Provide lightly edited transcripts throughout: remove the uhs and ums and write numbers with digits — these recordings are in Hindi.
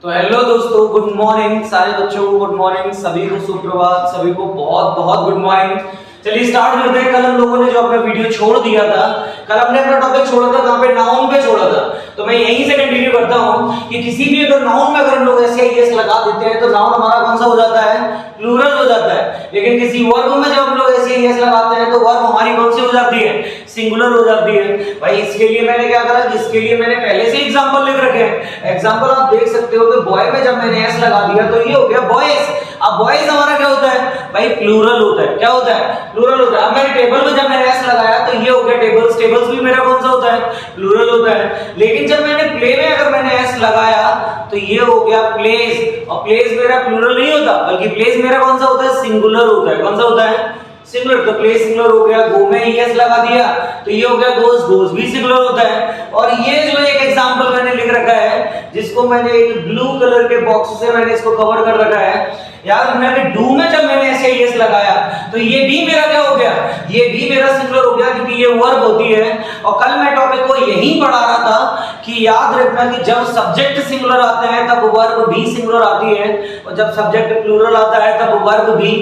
तो हेलो दोस्तों, गुड मॉर्निंग सारे बच्चों को, गुड मॉर्निंग सभी को, सुप्रभात सभी को, बहुत बहुत गुड मॉर्निंग। चलिए स्टार्ट करते हैं। कल हम लोगों ने जो अपना वीडियो छोड़ दिया था, कल हमने अपना टॉपिक छोड़ा था कहां पे, नाउन पे छोड़ा था। तो मैं यहीं से कंटिन्यू करता हूं कि किसी भी अगर नाउन में अगर हम लोग ऐसे एस लगा देते हैं तो नाउन हमारा कौन सा हो जाता है, प्लूरल हो जाता है। लेकिन किसी वर्ब में जब हम लोग ऐसे एस लगाते हैं तो वर्ब हमारी कौन सी हो जाती है, सिंगुलर हो जाती है। भाई इसके लिए मैंने क्या करा, इसके लिए मैंने पहले से एग्जांपल लिख रखे हैं। एग्जांपल आप देख सकते हो कि बॉय में जब मैंने एस लगा दिया तो ये हो गया बॉयज। अब बॉयज हमारा क्या होता है भाई, प्लूरल होता है। क्या होता है, प्लूरल होता है। अब मैंने टेबल में जब मैंने एस लगाया तो ये हो गया टेबल्स। टेबल्स भी मेरा कौन सा होता है, प्लूरल होता है। लेकिन जब मैंने प्ले में अगर मैंने एस लगाया तो ये हो गया प्लेस, और प्लेस मेरा प्लूरल नहीं होता बल्कि प्लेस मेरा कौन सा होता है, सिंगुलर होता है। कौन सा होता है, सिंगुलर। तो प्लेस सिंगुलर हो गया। गो में एस लगा दिया तो ये हो गया गोस, गोस भी सिंगुलर होता है। और ये जो एक एग्जांपल मैंने लिख रखा है, जिसको मैंने एक ब्लू कलर के बॉक्स से मैंने इसको कवर कर रखा है। यार मैंने डू में जब मैंने ऐसे एस लगाया तो ये भी मेरा क्या हो गया, ये भी मेरा सिंगुलर हो गया क्योंकि ये वर्ब होती है। और कल मैं टॉपिक को यही पढ़ा रहा था कि याद रखना कि जब सब्जेक्ट सिंगुलर आता है तब वर्ब भी सिंगुलर आती है, और जब सब्जेक्ट प्लूरल आता है तब वर्ब भी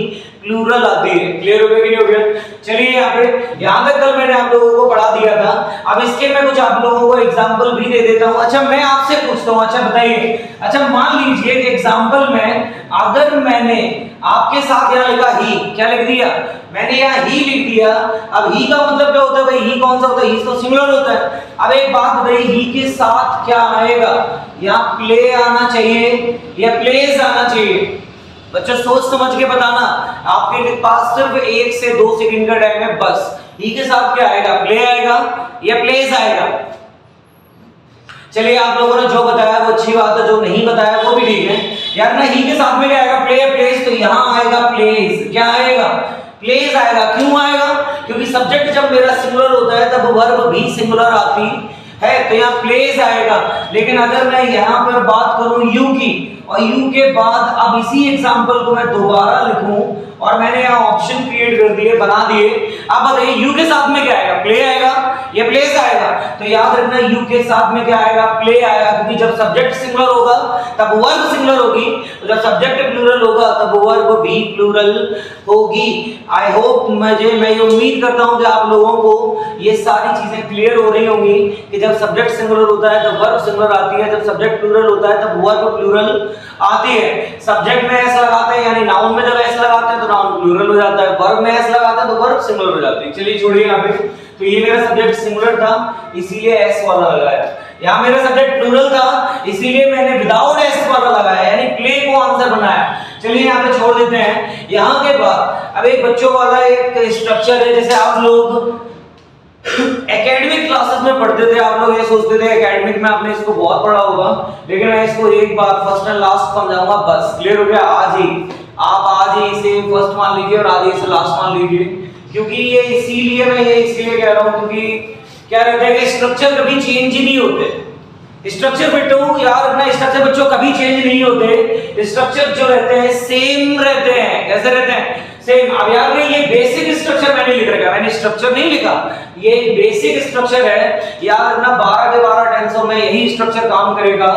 प्लूरल आती है। क्लियर हो गया कि नहीं हो गया? चलिए यहाँ पे कल मैंने आप लोगों को पढ़ा दिया था। अब इसके मैं कुछ आप लोगों को एग्जांपल भी दे देता हूँ। अच्छा मैं आपसे पूछता हूँ, अच्छा बताइए, अच्छा मान लीजिए कि एग्जांपल में अगर मैंने आपके साथ यहाँ लिखा ही, क्या लिख दिया मैंने, यहाँ ही लिख दिया। अब ही का मतलब क्या होता है भाई, ही कौन सा होता है, ही तो सिंगुलर होता है। अब एक बात बताइए, ही के साथ क्या आएगा, यहाँ प्ले आना चाहिए या प्लेस आना चाहिए? बच्चों सोच समझ के बताना, आपके पास सिर्फ 1 से 2 सेकंड का टाइम है बस। ही के साथ क्या आएगा, प्ले आएगा या प्लेस आएगा? चलिए आप लोगों ने जो बताया वो अच्छी बात है, जो नहीं बताया वो भी ठीक है। यार ना ही के साथ में क्या आएगा, प्ले प्लेस, तो यहाँ आएगा प्लेस। क्या आएगा, प्लेस आएगा। क्यों आएगा, क्योंकि सब्जेक्ट जब मेरा सिंगुलर होता है तब वर्ब भी सिंगुलर आती है, तो यहाँ प्लेस आएगा। लेकिन अगर मैं यहाँ पर बात करूं यू की, और यू के बाद अब इसी एग्जांपल को मैं दोबारा लिखूं, और मैंने यहाँ ऑप्शन क्रिएट कर दिए, बना दिए। अब बताइए यू के साथ में क्या आएगा, प्ले आएगा या प्लेस आएगा? तो याद रखना यू के साथ में क्या आएगा, प्ले आएगा, क्योंकि जब सब्जेक्ट सिंगुलर होगा तब वर्ब सिंगुलर होगी, और जब सब्जेक्ट प्लूरल होगा तब वर्ब भी प्लूरल होगी। आई होप मैं ये उम्मीद करता हूं कि आप लोगों को ये सारी चीजें क्लियर हो रही होंगी कि जब सब्जेक्ट सिंगुलर होता है तब वर्ब सिंगुलर आती है, जब सब्जेक्ट प्लूरल होता है तब वर्ब प्लूरल आती है। सब्जेक्ट में एस लगाते हैं यानी नाउन में जब एस लगाते हैं तो नाउन प्लूरल हो जाता है, वर्ब में एस लगाते हैं तो वर्ब सिंगुलर हो जाती है। चलिए छोड़िए यहाँ पे, तो ये मेरा सब्जेक्ट सिंगुलर था इसीलिए एस वाला लगाया। यहाँ मेरा सब्जेक्ट प्लूरल था इसीलिए मैंने विदाउट एस वाला लगाया, यानी प्ले को आंसर बनाया। चलिए यहाँ पे छोड़ देते हैं। यहाँ के बाद अब एक बच्चों वाला एक स्ट्रक्चर है, जैसे आप लोग एकेडमिक क्लासेस में पढ़ते थे, आप लोग ये सोचते थे एकेडमिक में आपने इसको बहुत पढ़ा होगा, लेकिन मैं इसको एक बार फर्स्ट एंड लास्ट समझाऊंगा बस। क्लियर हो गया? आज ही आप आज ही इसे फर्स्ट मान लीजिए और आज ही इसे लास्ट मान लीजिए, क्योंकि ये इसीलिए मैं ये इसलिए कह रहा हूं क्योंकि क्या रहता है कि स्ट्रक्चर कभी चेंज ही नहीं होते। स्ट्रक्चर बेटो यार अपना स्ट्रक्चर बच्चों कभी चेंज नहीं होते, स्ट्रक्चर जो रहते हैं सेम रहते हैं। कैसे रहते हैं, सेम। अब यार ये बेसिक स्ट्रक्चर मैंने लिख रखा, मैंने स्ट्रक्चर नहीं लिखा, ये बेसिक स्ट्रक्चर है यार ना। 12 के 12 टेंसों में यही स्ट्रक्चर काम करेगा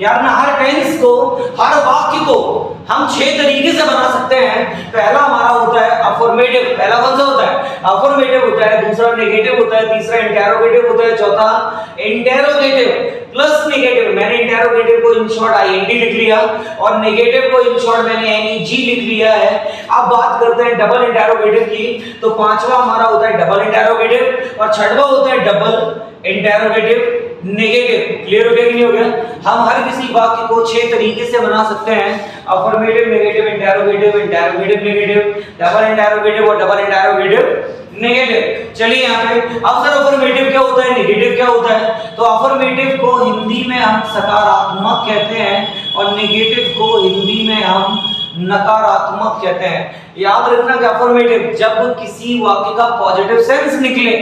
यार ना। हर टेंस को, हर वाक्य को हम 6 तरीके से बना सकते हैं। पहला हमारा होता है अफर्मेटिव, पहला कौन सा होता है, अफर्मेटिव होता है। दूसरा नेगेटिव होता है, तीसरा इंटेरोगेटिव होता है, चौथा इंटेरोगेटिव प्लस नेगेटिव। मैंने इंटेरोगेटिव को इन शॉर्ट आईएनटी लिख लिया और नेगेटिव को इन शॉर्ट मैंने एनईजी लिख लिया है। अब बात करते हैं डबल इंटेरोगेटिव की, तो पांचवा हमारा होता है डबल इंटेरोगेटिव और छठवां होता है डबल इंटेरोगेटिव नेगेटिव। क्लियर हो गया कि नहीं हो गया? हम हर किसी वाक्य को 6 तरीके से बना सकते हैं, affirmative, negative, interrogative, interrogative negative, double interrogative और डबल इंटेरोगेटिव नेगेटिव। चलिए यहाँ पे अब सर अफर्मेटिव क्या होता है, नेगेटिव क्या होता है? तो अफर्मेटिव को हिंदी में हम सकारात्मक कहते हैं और नेगेटिव को हिंदी में हम नकारात्मक कहते हैं। याद रखना कि अफर्मेटिव जब किसी वाक्य का पॉजिटिव सेंस निकले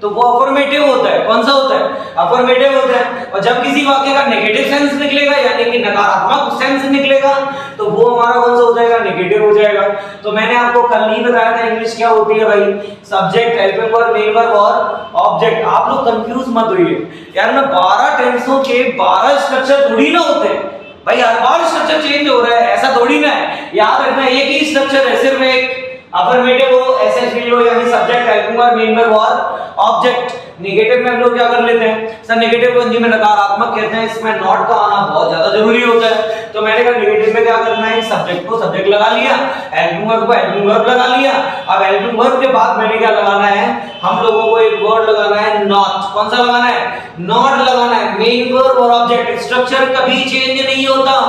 तो वो अफर्मेटिव होता है। कौन सा होता है, अफर्मेटिव होता है। और जब किसी वाक्य का नेगेटिव सेंस निकलेगा यानी कि नकारात्मक सेंस निकलेगा तो वो हमारा कौन सा हो जाएगा, नेगेटिव हो जाएगा। तो मैंने आपको कल नहीं बताया था इंग्लिश क्या होती है भाई, subject, helping verb, main verb और ऑब्जेक्ट। आप लोग कंफ्यूज मत होइए यार ना, 12 टेंसों के 12 स्ट्रक्चर थोड़ी ना होते हैं। भाई हर बार स्ट्रक्चर चेंज हो रहा है, ऐसा थोड़ी ना है। याद रखना एक ही स्ट्रक्चर है, सिर्फ एक अफर्मेटिव हो, एसएचवी हो, यानी subject, helping verb, main verb और ऑब्जेक्ट। नेगेटिव में हम लोग क्या कर लेते हैं सर, नेगेटिव को हिंदी में नकारात्मक कहते हैं, इसमें नॉट का आना बहुत ज्यादा जरूरी होता है। तो मैंने कहा नेगेटिव में क्या करना है, सब्जेक्ट को सब्जेक्ट लगा लिया, हेल्पिंग वर्ब को हेल्पिंग वर्ब लगा लिया। अब हेल्पिंग वर्ब के बाद मैंने क्या लगाना है, हम लोगों को एक वर्ड लगाना है नॉट। कौन सा लगाना है, नॉट लगाना है। मेन वर्ब और ऑब्जेक्ट स्ट्रक्चर कभी चेंज नहीं होता,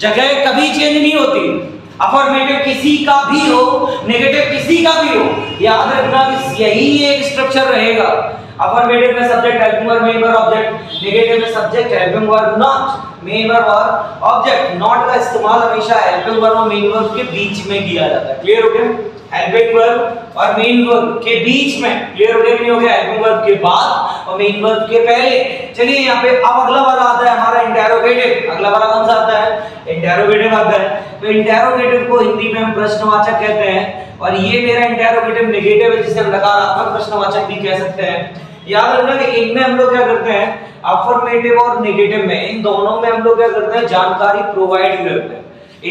जगह कभी चेंज नहीं होती। अफर्मेटिव किसी का भी हो, नेगेटिव किसी का भी हो, याद रखना कि यही एक स्ट्रक्चर रहेगा। अफर्मेटिव में subject, helping verb, main verb, object. Negative में subject, helping verb, not, main verb और ऑब्जेक्ट। नॉट का इस्तेमाल हमेशा हेल्पिंग वर्ब और मेन वर्ब के बीच में किया जाता है। क्लियर हो गया, हेल्पिंग वर्ब और मेन वर्ब के बीच में। क्लियर हो गया कि नहीं हो गया, हेल्पिंग वर्ब के बाद और मेन वर्ब के पहले। चलिए यहाँ पे अब अगला वाला आता है हमारा इंटेरोगेटिव। अगला वाला कौन सा आता है, इंटेरोगेटिव आता है। तो इंटेरोगेटिव को हिंदी में हम प्रश्नवाचक कहते हैं, और ये मेरा इंटेरोगेटिव नेगेटिव है, जिसे हम नकारात्मक प्रश्नवाचक भी कह सकते हैं। याद रखना कि इनमें हम लोग क्या करते हैं, अफर्मेटिव और नेगेटिव में, इन दोनों में हम लोग क्या करते हैं, जानकारी प्रोवाइड करते हैं,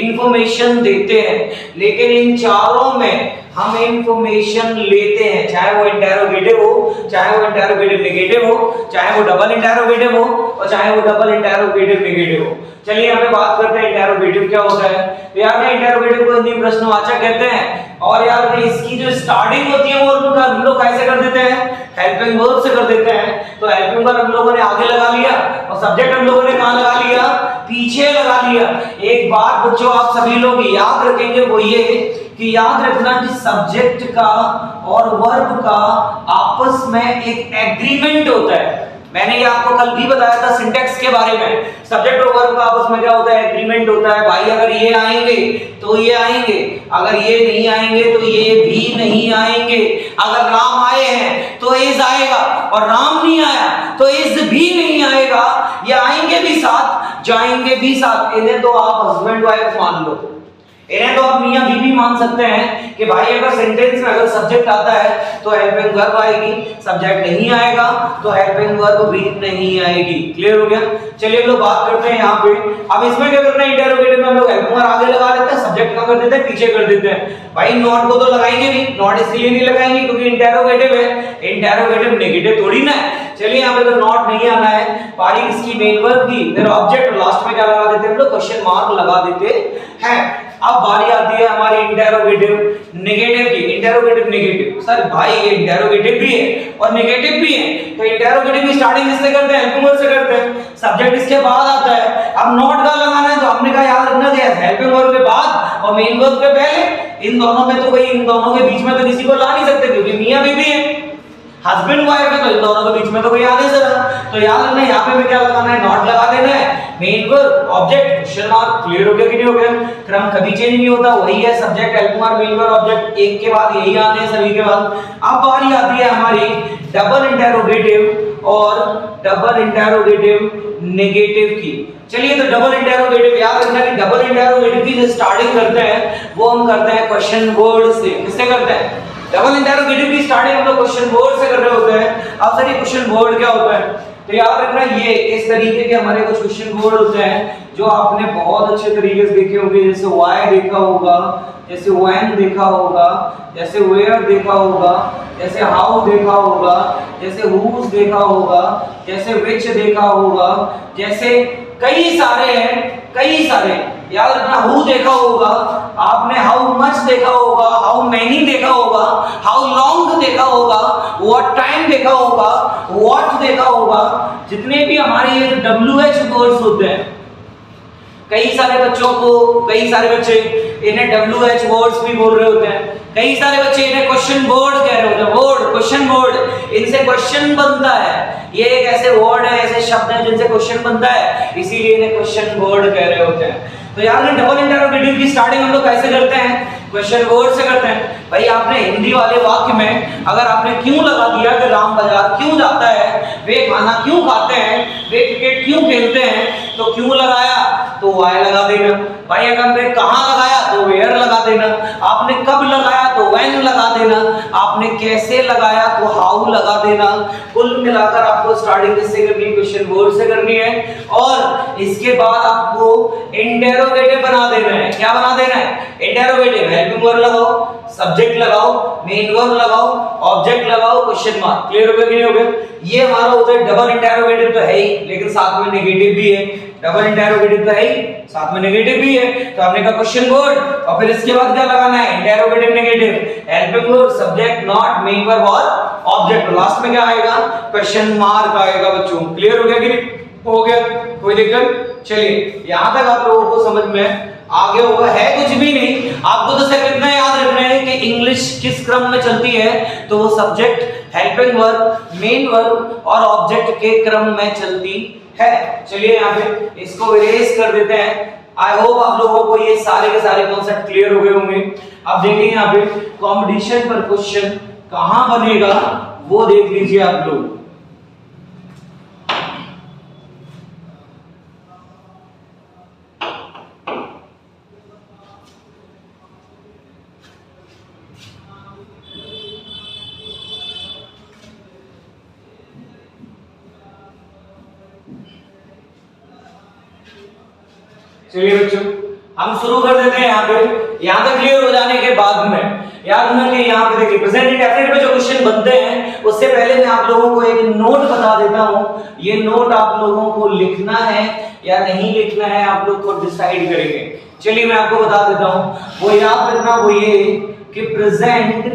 इंफॉर्मेशन देते हैं। लेकिन इन चारों में हम इंफॉर्मेशन लेते हैं, चाहे वो इंटेरोगेटिव हो, चाहे वो इंटेरोगेटिव नेगेटिव हो, चाहे वो डबल इंटेरोगेटिव हो, और चाहे वो डबल इंटेरोगेटिव नेगेटिव हो। चलिए यहाँ पे बात करते हैं इंटेरोगेटिव क्या होता है। तो यार ना इंटेरोगेटिव को हिंदी में प्रश्नवाचक कहते हैं, और यार इसकी जो स्टार्टिंग होती है वो हम लोग कैसे कर देते हैं, हेल्पिंग वर्ब से कर देते हैं। तो हेल्पिंग वर्ब हम लोगों ने आगे लगा लिया, और सब्जेक्ट हम लोगों ने कहाँ लगा लिया, पीछे लगा लिया। एक बात बच्चों आप सभी लोग याद रखेंगे, वो ये कि याद रखना कि सब्जेक्ट का और वर्ब का आपस में एक एग्रीमेंट होता है। मैंने ये आपको कल भी बताया था सिंटैक्स के बारे में। सब्जेक्ट और वर्ब का आपस में क्या होता है, एग्रीमेंट होता है। भाई अगर ये आएंगे तो ये आएंगे, अगर ये नहीं आएंगे तो ये भी नहीं आएंगे। अगर राम आए हैं तो इज आएगा, और राम नहीं आया तो इज भी नहीं आएगा। ये आएंगे भी साथ, जाएंगे भी साथ। इन्हें तो आप हस्बैंड वाइफ मान लो, इन्हें तो आप मियां बीवी मान सकते हैं कि भाई अगर सेंटेंस में अगर सब्जेक्ट आता है तो हेल्पिंग वर्ब आएगी, सब्जेक्ट नहीं आएगा तो हेल्पिंग वर्ब भी नहीं आएगी। क्लियर हो गया। चलिए हम लोग बात करते हैं यहाँ पे। अब इसमें क्या करना है, इंटेरोगेटिव में हम लोग हेल्पिंग वर्ब आगे लगा देते हैं, सब्जेक्ट का कर देते हैं पीछे कर देते हैं। भाई नॉट को तो लगाएंगे नहीं, नॉट इसलिए नहीं लगाएंगे क्योंकि इंटेरोगेटिव है, इंटेरोगेटिव नेगेटिव थोड़ी ना है। चलिए यहाँ पे तो नॉट नहीं आना है, पारी किसकी, मेन वर्ब की, फिर ऑब्जेक्ट, लास्ट में क्या लगा देते हैं हम लोग, क्वेश्चन मार्क लगा देते हैं। अब बारी आती है हमारी इंटेरोगेटिव नेगेटिव की। इंटेरोगेटिव नेगेटिव, सर भाई ये इंटेरोगेटिव भी है और नेगेटिव भी है, तो इंटेरोगेटिव की स्टार्टिंग किससे करते हैं, हेल्पिंग वर्ब से करते हैं, सब्जेक्ट इसके बाद आता है। अब नॉट का लगाना है तो हमने कहा याद रखना है हेल्पिंग वर्ब के बाद और मेन वर्ब के पहले। इन दोनों में तो कोई, इन दोनों के बीच में तो किसी को ला नहीं सकते क्योंकि मियां बीवी है, हस्बैंड वाइफ है, तो इन दोनों के बीच में तो कोई आ नहीं सकता। तो याद रखना यहाँ पे भी क्या लगाना है, नॉट लगा देना है, main verb, object, question mark. Clear हो गया कि नहीं हो गया। क्रम कभी चेंज नहीं होता, वही है, subject, helping verb, main verb, object, एक के बाद यही आने हैं सभी के बाद। अब बारी आती है हमारी डबल इंटेरोगेटिव और डबल इंटेरोगेटिव नेगेटिव की। चलिए तो डबल इंटेरोगेटिव याद रखना कि डबल इंटेरोगेटिव की जो स्टार्टिंग करते हैं वो हम करते हैं क्वेश्चन वर्ड से। किससे करते हैं, डबल इंटेरोगेटिव की स्टार्टिंग हम लोग क्वेश्चन वर्ड से कर रहे होते हैं। अब सर ये क्वेश्चन वर्ड क्या होता है, तो याद रखना ये इस तरीके के हमारे कुछ क्वेश्चन वर्ड होते हैं जो आपने बहुत अच्छे तरीके से देखे होंगे, जैसे व्हाई देखा होगा, जैसे व्हेन देखा होगा, जैसे वेयर देखा होगा, जैसे हाउ देखा होगा, जैसे हुज देखा होगा, जैसे विच देखा होगा, जैसे कई सारे हैं, कई सारे। याद रखना हु देखा होगा आपने, हाउ मच देखा होगा, हाउ मेनी देखा होगा, हाउ लॉन्ग देखा होगा, व्हाट टाइम देखा होगा, व्हाट देखा होगा। जितने भी हमारे ये WH वर्ड्स होते हैं, कई सारे बच्चों को, कई सारे बच्चे इन्हें WH वर्ड्स भी बोल रहे होते हैं, कई सारे बच्चे इन्हें क्वेश्चन वर्ड कह रहे होते हैं। वर्ड, क्वेश्चन वर्ड, इनसे क्वेश्चन बनता है। ये एक ऐसे वर्ड है, ऐसे शब्द हैं जिनसे क्वेश्चन बनता है, इसीलिए इन्हें क्वेश्चन वर्ड कह रहे होते हैं। तो यार डबल इंटेरोगेटिव की स्टार्टिंग हम लोग कैसे करते हैं, क्वेश्चन वर्ड से करते हैं। भाई आपने हिंदी वाले वाक्य में अगर आपने क्यों लगा दिया कि राम बाजार क्यों जाता है, वे खाना क्यों खाते हैं, वे क्रिकेट क्यों खेलते हैं, तो क्यों लगाया तो वाई लगा देना। भाई अगर हमने कहाँ लगाया तो वेयर लगा देना। आपने कब लगाया तो व्हेन लगा देना, आपने कैसे लगाया तो हाउ लगा देना। कुल मिलाकर आपको स्टार्टिंग किससे करनी है, क्वेश्चन वर्ड से करनी है। और इसके बाद आपको इंटेरोगेटिव बना देना है। क्या बना देना है, इंटेरोगेटिव। हेल्पिंग वर्ब लगाओ, सब्जेक्ट लगाओ, मेन वर्ब लगाओ, ऑब्जेक्ट लगाओ, क्वेश्चन मार्क। क्लियर हो गया कि नहीं हो गया? ये हमारा होता है डबल इंटेरोगेटिव तो है ही, लेकिन साथ में नेगेटिव भी है। डबल इंटेरोगेटिव तो है ही, साथ में नेगेटिव भी है। तो हमने कहा क्वेश्चन वर्ड, और फिर इसके बाद क्या लगाना है, interrogative negative, helping verb, subject, not, main verb और ऑब्जेक्ट। लास्ट में क्या आएगा, क्वेश्चन मार्क आएगा बच्चों। क्लियर हो गया कि नहीं हो गया? कोई दिक्कत? चलिए यहां तक आप लोगों को समझ में आगे होगा। है कुछ भी नहीं, आपको तो सिर्फ इतना याद रखना है कि इंग्लिश किस क्रम में चलती है, तो वो subject, helping verb, main verb और ऑब्जेक्ट के क्रम में चलती है। चलिए यहाँ पे इसको इरेज कर देते हैं। आई होप आप लोगों को ये सारे के सारे कॉन्सेप्ट क्लियर हो गए होंगे। अब देखिए यहाँ पे कॉम्पिटिशन पर क्वेश्चन कहां बनेगा वो देख लीजिए आप लोग। चलिए बच्चों हम शुरू कर देते हैं। यहाँ तक क्लियर हो जाने के बाद में याद रखना कि यहाँ पे देखिए प्रेजेंट इंडेफिनिट में जो क्वेश्चन बनते हैं उससे पहले मैं आप लोगों को एक नोट बता देता हूँ। ये नोट आप लोगों को लिखना है या नहीं लिखना है, आप लोग खुद डिसाइड करेंगे। चलिए मैं आपको बता देता हूँ, वो याद रखना वो ये कि प्रेजेंट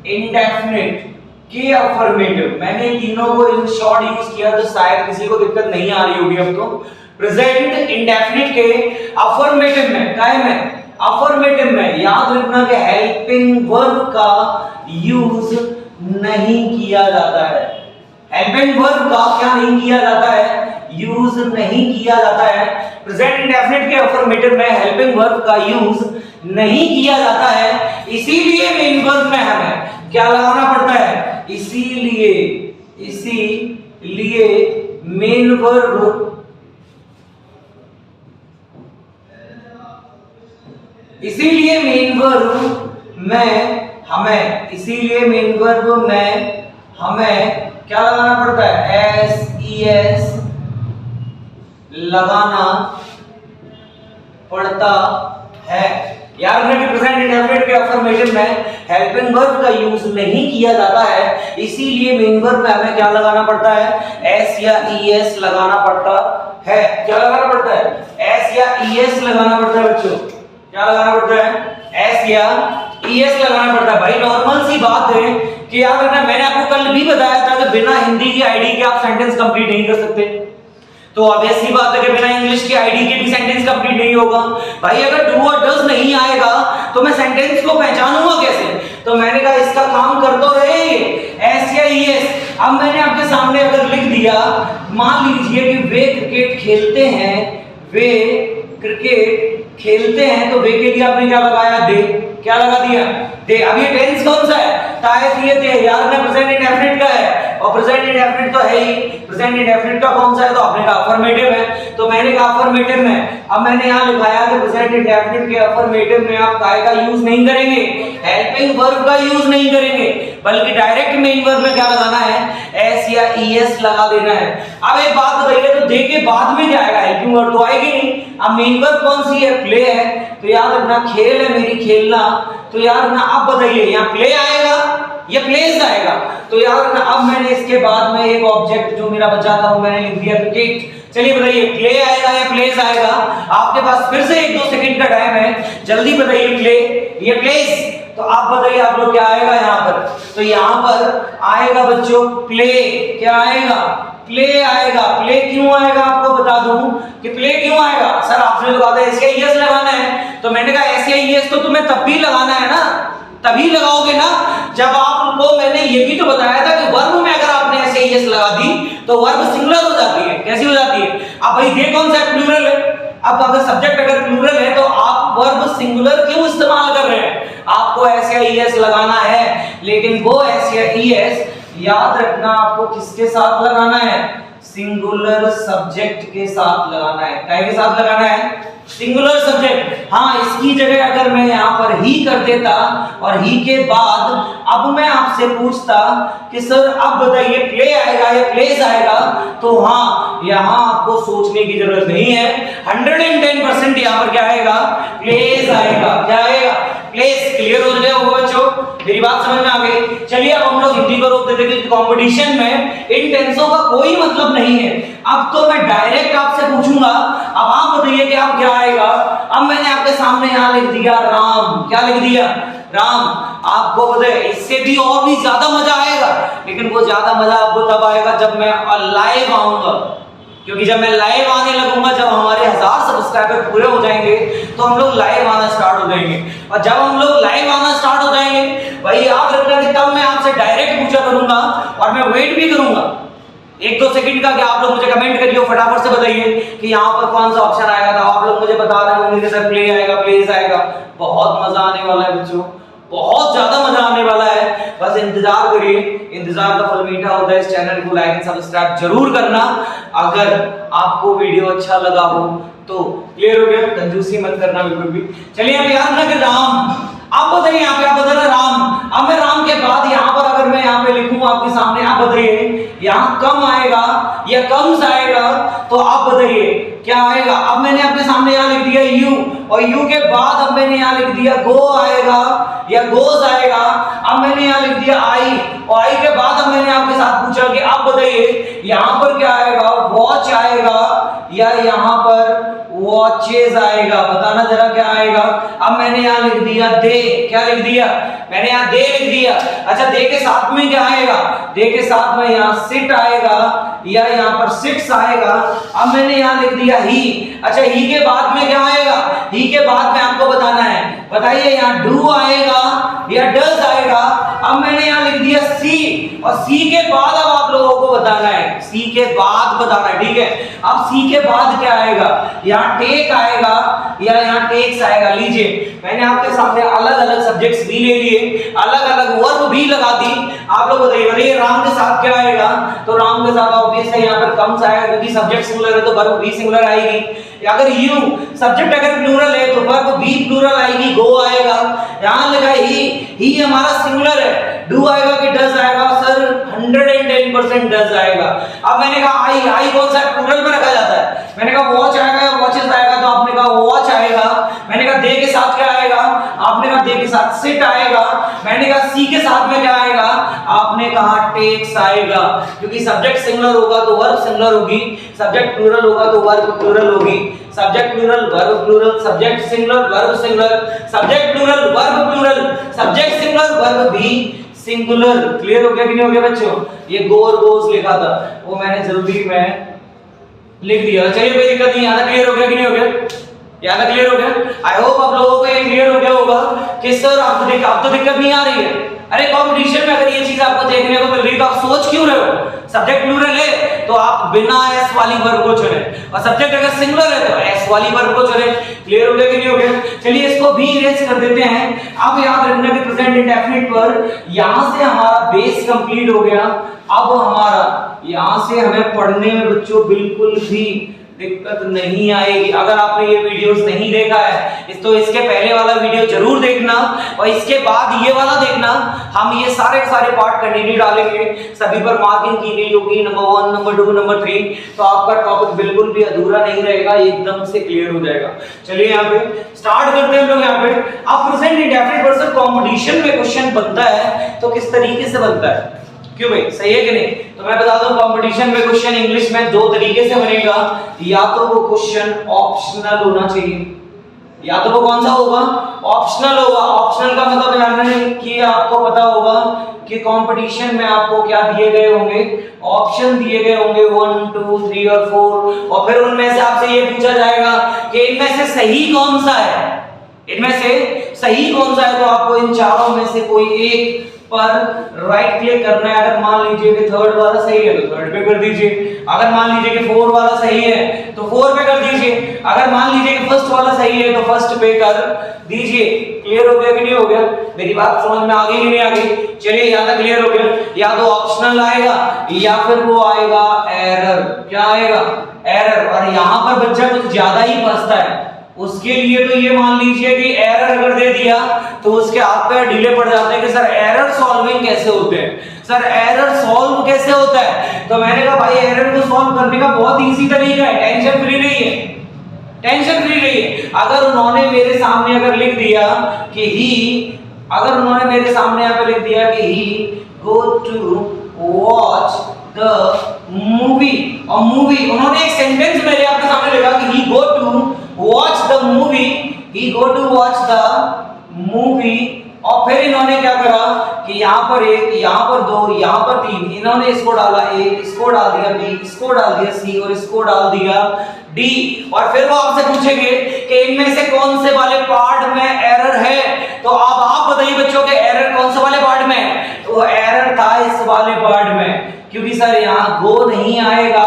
इंडेफिनिट के अफर्मेटिव, मैंने तीनों को इन शॉर्ट यूज किया तो शायद किसी को दिक्कत नहीं आ रही होगी। अब तो प्रेजेंट इंडेफिनिट के अफर्मेटिव में, काय में, अफर्मेटिव में याद रखना कि हेल्पिंग वर्ब का यूज नहीं किया जाता है। हेल्पिंग वर्ब का क्या नहीं किया जाता है, यूज नहीं किया जाता है। प्रेजेंट इंडेफिनिट के अफर्मेटिव में हेल्पिंग वर्ब का यूज नहीं किया जाता है, इसीलिए मेन वर्ब में हमें क्या लगाना पड़ता है, इसीलिए मेन वर्ब, इसीलिए मेन वर्ब में हमें क्या लगाना पड़ता है, एस लगाना पड़ता है। याद रखना कि प्रेजेंट इंडेफिनिट के अफर्मेटिव में हेल्पिंग वर्ब का यूज नहीं किया जाता है, इसीलिए मेन वर्ब में हमें क्या लगाना पड़ता है, एस या ईएस लगाना पड़ता है। क्या लगाना पड़ता है, एस या ईएस लगाना पड़ता है बच्चों। क्या लगाना पड़ता है, एस या ईएस लगाना पड़ता है। भाई नॉर्मल सी बात है कि याद रखना, मैंने आपको कल भी बताया था कि बिना हिंदी की आईडी के आप सेंटेंस कंप्लीट नहीं कर सकते। तो ऑब्वियस सी बात है कि बिना इंग्लिश की आईडी के भी सेंटेंस कंप्लीट नहीं होगा। भाई अगर डू और डज नहीं आएगा तो मैं सेंटेंस को पहचानूंगा कैसे? तो मैंने कहा इसका काम कर तो रहे एस या ईएस। अब मैंने आपके सामने अगर लिख दिया, मान लीजिए कि वे क्रिकेट खेलते हैं, वे क्रिकेट खेलते हैं, तो वे के लिए आपने क्या लगाया, दे। क्या लगा दिया, दे। अब ये टेंस कौन सा है, तायत ये थे। याद रखना प्रेजेंट इंडेफिनिट का है, और प्रेजेंट इंडेफिनिट तो है ही। प्रेजेंट इंडेफिनिट का कौन सा है, तो आपने कहा अफर्मेटिव है, तो मैंने कहा अफर्मेटिव में। अब मैंने यहाँ लिखाया कि प्रेजेंट इंडेफिनिट के अफर्मेटिव में आप काय का यूज नहीं करेंगे, हेल्पिंग वर्ब का यूज नहीं करेंगे, बल्कि डायरेक्ट मेन वर्ब में क्या लगाना है, एस या ईएस लगा देना है। अब एक बात बताइए, तो दे के बाद में क्या आएगा, हेल्पिंग वर्ब तो आएगी नहीं। अब मेन वर्ब कौन सी है, प्ले है, तो याद रखना खेल है मेरी, खेलना, तो याद रखना। अब बताइए यहाँ प्ले आएगा या प्लेस आएगा, तो याद रखना। अब मैंने इसके बाद में एक ऑब्जेक्ट जो मेरा बचा था वो मैंने लिख दिया क्रिकेट। चलिए बताइए प्ले आएगा या प्लेस आएगा, आपके पास फिर से 1-2 सेकंड का टाइम है, जल्दी बताइए प्ले या प्लेस। तो आप बताइए आप लोग क्या आएगा यहाँ पर, तो यहाँ पर आएगा बच्चों प्ले। क्या आएगा, प्ले आएगा। प्ले क्यों आएगा, आपको बता दूं कि प्ले क्यों आएगा। सर आपने तो कहा था एस या ईएस लगाना है, तो मैंने कहा एस या ईएस तो तुम्हें तब भी लगाना है ना, तभी लगाओगे ना जब आपको मैंने ये भी तो बताया था कि वर्ब में अगर आपने एस या ईएस लगा दी तो वर्ब सिंगुलर हो जाती है। कैसी हो जाती है, अब भाई ये कौन सा है, प्लूरल है। अब अगर सब्जेक्ट अगर प्लूरल है तो आप वर्ब सिंगुलर क्यों इस्तेमाल कर रहे हैं, आपको एस या ईएस लगाना है, लेकिन वो एस या ईएस याद रखना आपको किसके साथ लगाना है, सिंगुलर सब्जेक्ट के साथ लगाना है। क्या के साथ लगाना है, सिंगुलर सब्जेक्ट। हाँ, इसकी जगह अगर मैं यहाँ पर ही कर देता और ही के बाद अब मैं आपसे पूछता कि सर अब बताइए प्ले आएगा या प्लेस आएगा, तो हाँ, यहाँ आपको सोचने की जरूरत नहीं है, 110% यहाँ पर क्या आएगा, प्लेस आएगा। क्या आएगा, प्लेस। क्लियर हो गया होगा बच्चों, मेरी बात समझ में आ गई। चलिए अब हम लोग हिंदी को रोक देते हैं, कंपटीशन में इन टेंसों का कोई मतलब नहीं है। अब तो मैं डायरेक्ट आपसे पूछूंगा, अब आप बताइए कि अब क्या आएगा। अब मैंने आपके सामने यहाँ लिख दिया राम। क्या लिख दिया, राम। आपको पता है इससे भी और भी ज्यादा मजा आएगा, लेकिन वो ज्यादा मजा आपको तब आएगा जब मैं लाइव आऊंगा, क्योंकि जब मैं लाइव आने लगूंगा, जब हमारे 1000 सब्सक्राइबर पूरे हो जाएंगे तो हम लोग लाइव आना स्टार्ट हो जाएंगे। और जब हम लोग लाइव आना स्टार्ट हो जाएंगे, भाई याद रखना कि तब मैं आपसे डायरेक्ट पूछा करूंगा और मैं वेट भी करूंगा 1-2 सेकंड का कि आप लोग मुझे कमेंट करिए, फटाफट से बताइए कि यहाँ पर कौन सा ऑप्शन आएगा। तो आप लोग मुझे बता रहे होंगे कि सर प्ले आएगा, प्लेस आएगा। बहुत मजा आने वाला है बच्चों, बहुत ज्यादा मजा आने वाला है। बस इंतजार करिए, इंतजार का फल मीठा होता है। इस चैनल को लाइक एंड सब्सक्राइब जरूर करना। अगर आपको वीडियो अच्छा लगा हो तो क्लियर हो गया, कंजूसी मत करना बिल्कुल भी। चलिए अब याद ना कि राम, आप बताइए यहाँ पे, आप बता रहे राम। अब मैं राम के बाद यहाँ पर अगर मैं यहाँ पे लिखूं आपके सामने, आप बताइए यहाँ कम आएगा या कम्स आएगा, तो आप बताइए क्या आएगा। अब मैंने आपके सामने यहाँ लिख दिया यू, और यू के बाद अब मैंने यहाँ लिख दिया गो आएगा या गोज आएगा। अब मैंने यहाँ लिख दिया आई, और आई के बाद अब मैंने आपके साथ पूछा कि आप बताइए यहाँ पर क्या आएगा, वॉच आएगा या यहाँ पर वॉचेस आएगा। बताना जरा क्या आएगा। अब मैंने यहाँ लिख दिया दे। क्या लिख दिया, मैंने यहाँ दे लिख दिया। अच्छा, दे के साथ में क्या आएगा, दे के साथ में यहाँ सिट आएगा या यहाँ पर सिट्स आएगा। अब मैंने यहाँ लिख दिया ही। अच्छा, ही के बाद में क्या आएगा, ही के बाद में आपको बताना है, बताइए यहाँ डू आएगा या डज आएगा। अब मैंने यहाँ लिख दिया सी, और सी के बाद अब आप लोगों को बताना है, सी के बाद बताना है, ठीक है। अब सी के बाद क्या आएगा, यहाँ टेक आएगा या यहाँ टेक्स आएगा। लीजिए मैंने आपके सामने अलग अलग सब्जेक्ट्स भी ले लिए, अलग अलग वर्ब भी लगा दी। आप लोग बताइए राम के साथ क्या आएगा, तो राम के साथ ऑब्वियस है यहाँ पर कम्स आएगा, क्योंकि सब्जेक्ट सिंगुलर है तो वर्ब भी सिंगुलर आएगी। अगर यू सब्जेक्ट अगर प्लूरल है तो वर्ब भी प्लूरल आएगी, गो आएगा। यहाँ लिखा ही हमारा सिंगुलर है, डू आएगा कि डज आएगा, सर 110% डज आएगा। अब मैंने कहा आई कौन सा प्लूरल में रखा जाता है, मैंने कहा वॉच आएगा या वॉचेस आएगा, तो आपने कहा वॉच आएगा। मैंने कहा दे के साथ क्या आएगा, आपने कहा दे के साथ सिट आएगा। मैंने कहा सी के साथ में क्या आएगा, आपने कहा टेक्स आएगा, क्योंकि सब्जेक्ट सिंगुलर होगा तो वर्ब सिंगुलर होगी, सब्जेक्ट प्लूरल होगा तो वर्ब प्लूरल होगी। Subject plural verb plural, subject singular verb singular, subject plural verb plural, subject singular verb भी सिंगुलर। क्लियर हो गया कि नहीं हो गया बच्चों। ये गो और गोस लिखा था वो मैंने जल्दी में लिख दिया। चलिए कोई दिक्कत नहीं, यहाँ क्लियर हो गया कि नहीं हो गया, यहाँ क्लियर हो गया। आई होप आप लोगों को ये क्लियर हो गया होगा कि सर आपको तो दिक्कत नहीं आ रही है। अरे कंपटीशन में अगर ये चीज आपको देखने को मिल रही है तो आप सोच क्यों रहे हो। सब्जेक्ट प्लूरल है तो आप बिना एस वाली वर्ब को चुने, और सब्जेक्ट अगर सिंगुलर है तो एस वाली वर्ब को चुने। क्लियर हो गया कि नहीं हो गया। चलिए इसको भी इरेज कर देते हैं। अब याद रखना कि प्रेजेंट इंडेफिनिट पर यहां से हमारा बेस कंप्लीट हो गया। अब हमारा यहां से हमें पढ़ने में बच्चों बिल्कुल भी दिक्कत नहीं आएगी। अगर आपने ये वीडियोस नहीं देखा है तो इसके पहले वाला वीडियो जरूर देखना, और इसके बाद ये वाला देखना। हम ये सारे पार्ट कंटिन्यू डालेंगे, सभी पर मार्किंग की गई होगी, नंबर 1, नंबर 2, नंबर 3। तो आपका टॉपिक बिल्कुल भी अधूरा नहीं रहेगा, एकदम से क्लियर हो जाएगा। चलिए यहाँ पे स्टार्ट करते हैं हम लोग। यहाँ पे अब प्रेजेंट इंडेफिनिट पर्सन कॉम्पिटिशन में क्वेश्चन बनता है तो किस तरीके से बनता है, क्यों भाई, सही है कि नहीं। तो मैं बता दूं कंपटीशन में क्वेश्चन इंग्लिश में 2 तरीके से बनेगा। या तो वो क्वेश्चन ऑप्शनल होना चाहिए, या तो वो कौन सा होगा, ऑप्शनल होगा। ऑप्शनल का मतलब जानना है कि आपको पता होगा कि कंपटीशन में आपको क्या दिए गए होंगे, ऑप्शन दिए गए होंगे 1, 2, 3 और 4, और फिर उनमें से आपसे ये पूछा जाएगा कि इनमें से सही कौन सा है, इनमें से सही कौन सा है। तो आपको इन चारों में से कोई एक पर राइट क्लिक करना है। अगर मान लीजिए कि थर्ड वाला सही है तो थर्ड पे कर दीजिए, अगर मान लीजिए कि 4 वाला सही है तो 4 पे कर दीजिए, अगर मान लीजिए कि फर्स्ट वाला सही है तो फर्स्ट पे कर दीजिए। क्लियर हो गया कि नहीं हो गया, मेरी बात समझ में आ गई कि नहीं आ गई। चलिए यहाँ तक क्लियर हो गया। या तो ऑप्शनल आएगा या फिर वो आएगा एरर। क्या आएगा, एरर। और यहाँ पर बच्चा कुछ ज्यादा ही फंसता है, उसके लिए तो ये मान लीजिए कि एरर अगर दे दिया तो उसके हाथ पे ढीले पड़ जाते हैं कि सर एरर सॉल्विंग कैसे होते हैं, सर एरर सॉल्व कैसे होता है। तो मैंने कहा भाई एरर को सॉल्व करने का बहुत इजी तरीका है, टेंशन फ्री रहिए, टेंशन फ्री रहिए। अगर उन्होंने मेरे सामने अगर लिख दिया कि अगर उन्होंने मेरे सामने यहाँ पे लिख दिया कि he go to watch the movie, और मूवी उन्होंने एक सेंटेंस मेरे आपके सामने लिखा कि he go to watch the movie, he go to watch the movie, और फिर इन्होंने क्या करा कि यहाँ पर एक, यहाँ पर दो, यहाँ पर तीन, इन्होंने इसको डाला ए, इसको डाल दिया बी, इसको डाल दिया सी और इसको डाल दिया डी, और फिर वो आपसे पूछेंगे कि इनमें से कौन से वाले पार्ट में एरर है। तो अब आप बताइए बच्चों के एरर कौन से वाले पार्ट में है। तो एरर था इस वाले पार्ट में, क्योंकि सर यहाँ गो नहीं आएगा,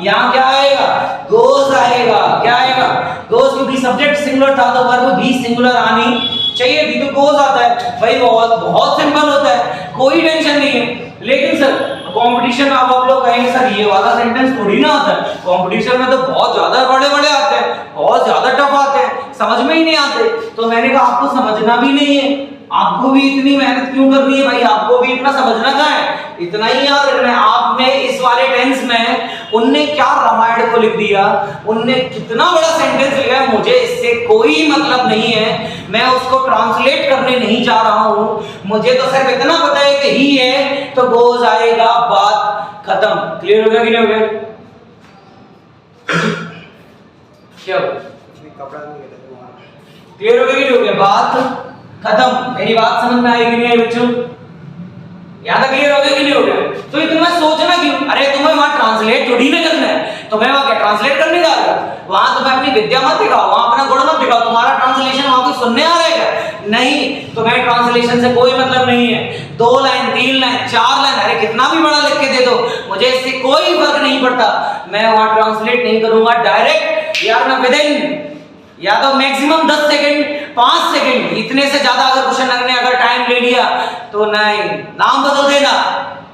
यहाँ क्या आएगा, गोज आएगा। क्या आएगा, गोज, क्योंकि सब्जेक्ट सिंगुलर था तो वर्ब भी सिंगुलर आनी चाहिए थी, तो गोज आता है भाई। बहुत सिंपल होता है, कोई टेंशन नहीं है। लेकिन सर कंपटीशन में अब आप लोग कहेंगे सर ये वाला सेंटेंस थोड़ी ना आता है, कंपटीशन में तो बहुत ज्यादा बड़े बड़े आते हैं, बहुत ज्यादा टफ आते हैं, समझ में ही नहीं आते। तो मैंने कहा आपको समझना भी नहीं है, आपको भी इतनी मेहनत क्यों करनी है भाई, आपको भी इतना समझना क्या है, इतना ही याद रखना है। आपने इस वाले टेंस में उनने क्या रामायण को लिख दिया, उनने कितना बड़ा सेंटेंस लिखा है, मुझे इससे कोई मतलब नहीं है, मैं उसको ट्रांसलेट करने नहीं जा रहा हूं। मुझे तो सिर्फ इतना पता है कि ही है तो गोज आएगा, बात खत्म। क्लियर हो गया कि नहीं हो गया? क्या क्लियर हो गया कि नहीं हो गया? बात खत्म। मेरी बात समझ में आई कि नहीं आई बच्चों? यहाँ तक क्लियर हो गया कि नहीं हो गया? तो इतना सोचना क्यों, अरे तुम्हें वहां ट्रांसलेट थोड़ी ना करना है, तुम्हें वहां क्या ट्रांसलेट करने जा रहे हो, वहां तुम्हें अपनी विद्या मत दिखाओ, वहां अपना गुण मत दिखाओ, तुम्हारा ट्रांसलेशन वहां कोई सुनने आ रहा है नहीं, तुम्हें ट्रांसलेशन से कोई मतलब नहीं है। 2 लाइन 3 लाइन 4 लाइन, अरे कितना भी बड़ा लिख के दे दो, मुझे इससे कोई फर्क नहीं पड़ता, मैं वहां ट्रांसलेट नहीं करूंगा, डायरेक्ट यार मैं विदिन या तो मैक्सिमम 10 सेकंड 5 सेकंड, इतने से ज्यादा अगर क्वेश्चन लगने अगर टाइम ले लिया तो नहीं, नाम बदल देना।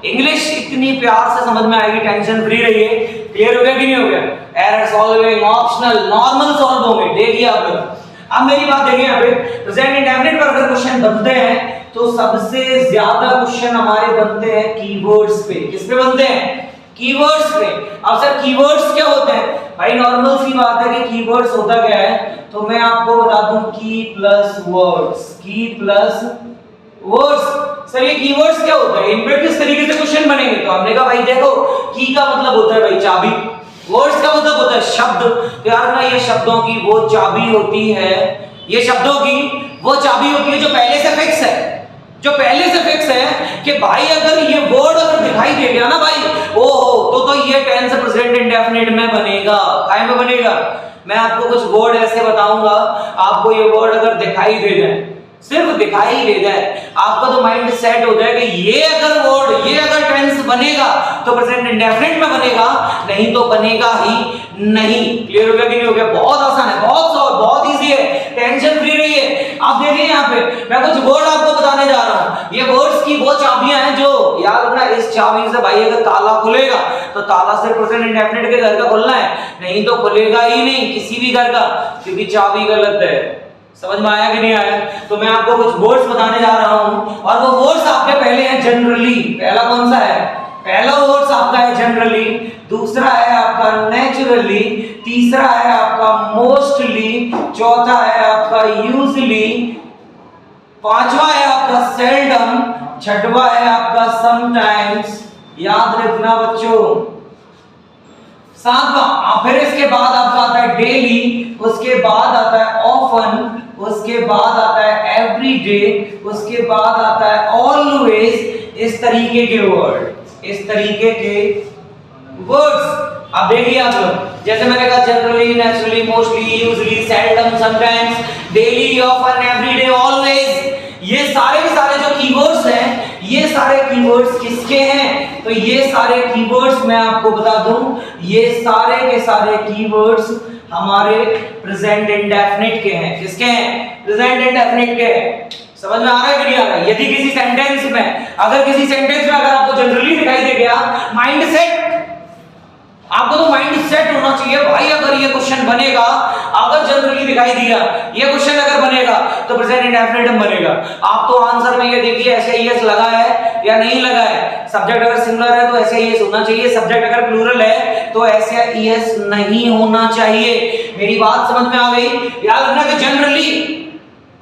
इंग्लिश इतनी प्यार से समझ में आएगी, टेंशन फ्री रहिए। क्लियर हो गया कि नहीं हो गया? Error solving, optional, normal solve होंगे, देखिए आप लोग। अब मेरी बात देखिए, यहाँ पे प्रेजेंट इंडेफिनिट पर अगर क्वेश्चन बनते हैं तो सबसे ज्यादा क्वेश्चन हमारे बनते हैं कीवर्ड्स पे। किस पे बनते हैं? कीवर्ड्स पे। अब सर कीवर्ड्स क्या होते हैं भाई? नॉर्मल सी बात है कि कीवर्ड्स होता क्या है, तो मैं आपको बता दूं की प्लस वर्ड्स, की प्लस वर्ड्स। सर ये कीवर्ड्स क्या होता है, इन पे किस तरीके से क्वेश्चन बनेंगे? तो हमने कहा भाई देखो, की का मतलब होता है भाई चाबी, वर्ड्स का मतलब होता है शब्द। तो यार ना ये शब्दों की वो चाबी होती है, ये शब्दों की वो चाबी होती है जो पहले से फिक्स है, जो पहले से फिक्स है कि भाई अगर ये वर्ड अगर दिखाई दे गया ना भाई, ओहो, तो ये टेंस प्रेजेंट इंडेफिनिट में बनेगा। काय में बनेगा? मैं आपको कुछ वर्ड ऐसे बताऊंगा, आपको ये वर्ड अगर दिखाई दे जाए, सिर्फ दिखाई दे जाए, आपका तो माइंड सेट हो जाएगा ये अगर वर्ड, ये अगर टेंस बनेगा तो प्रेजेंट इंडेफिनिट में बनेगा, नहीं तो बनेगा ही नहीं। क्लियर हो गया कि नहीं हो गया? बहुत आसान है, बहुत इजी है, टेंशन फ्री रहिए। आप देखिए यहाँ पे मैं कुछ वर्ड आपको बताने जा रहा हूँ, ये वर्ड्स की वो चाबियां हैं जो याद रखना, इस चाबी से भाई अगर ताला खुलेगा तो ताला सिर्फ प्रेजेंट इंडेफिनिट के घर का खुलना है, नहीं तो खुलेगा ही नहीं किसी भी घर का, क्योंकि चाबी गलत है। समझ में आया कि नहीं आया? तो मैं आपको कुछ वर्ड्स बताने जा रहा हूं, और वो वर्ड्स आपके पहले हैं जनरली। पहला कौन सा है? पहला वर्ड्स आपका है जनरली, दूसरा है आपका नेचुरली, तीसरा है आपका मोस्टली, चौथा है आपका यूजुअली, पांचवा है आपका सेल्डम, छठवा है आपका समटाइम्स। याद रखना बच्चों। सातवां, फिर इसके बाद आपका आता है डेली, उसके बाद आता है ऑफन, उसके बाद आता है एवरीडे, उसके बाद आता है ऑलवेज। इस तरीके के वर्ड, इस तरीके के वर्ड्स। अब देखिए आप लोग, जैसे मैंने कहा generally, naturally, mostly, usually, seldom, sometimes, daily, often, everyday, always, ये सारे के सारे जो कीवर्ड्स हैं, ये सारे कीवर्ड्स किसके हैं? तो ये सारे कीवर्ड्स मैं आपको बता दूं, ये सारे के सारे कीवर्ड्स हमारे प्रेजेंट इंडेफिनिट के हैं। किसके हैं? प्रेजेंट इंडेफिनिट के हैं। समझ में आ रहा है कि नहीं आ रहा है? यदि किसी सेंटेंस में, अगर किसी सेंटेंस में अगर आपको जनरली दिखाई दे गया, माइंड सेट आपको तो माइंड सेट होना चाहिए भाई, अगर ये क्वेश्चन बनेगा, अगर जनरली दिखाई दिया ये क्वेश्चन अगर बनेगा तो प्रेजेंट इंडेफिनिट बनेगा। आप तो आंसर में ये देखिए एसआईएस लगा है या नहीं लगा है। सब्जेक्ट अगर सिंगुलर है तो एसआईएस होना चाहिए, सब्जेक्ट अगर प्लूरल है तो एसआईएस नहीं होना चाहिए। मेरी बात समझ में आ गई? याद रखना कि जनरली,